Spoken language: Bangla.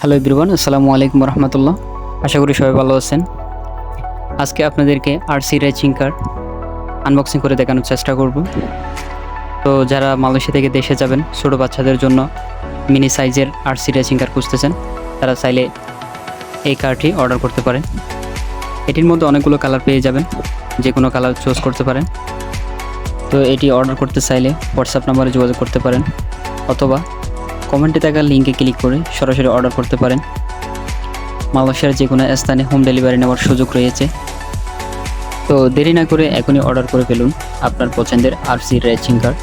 হ্যালো এভরিওয়ান, আসসালামু আলাইকুম রহমতুল্লাহ। আশা করি সবাই ভালো আছেন। আজকে আপনাদেরকে আরসি রেচিং কার আনবক্সিং করে দেখানোর চেষ্টা করব। তো যারা মালয়েশিয়া থেকে দেশে যাবেন, ছোটো বাচ্চাদের জন্য মিনি সাইজের আরসি রেচিং কার খুঁজতেছেন, তারা চাইলে এই কারটি অর্ডার করতে পারেন। এটির মধ্যে অনেকগুলো কালার পেয়ে যাবেন, যে কোনো কালার চুজ করতে পারেন। তো এটি অর্ডার করতে চাইলে হোয়াটসঅ্যাপ নাম্বারে যোগাযোগ করতে পারেন, অথবা কমেন্টে থাকা লিঙ্কে ক্লিক করে সরাসরি অর্ডার করতে পারেন। মালয়েশিয়ার যে কোনো স্থানে হোম ডেলিভারি নেওয়ার সুযোগ রয়েছে। তো দেরি না করে এখনই অর্ডার করে ফেলুন আপনার পছন্দের আরসি রেচিং কার।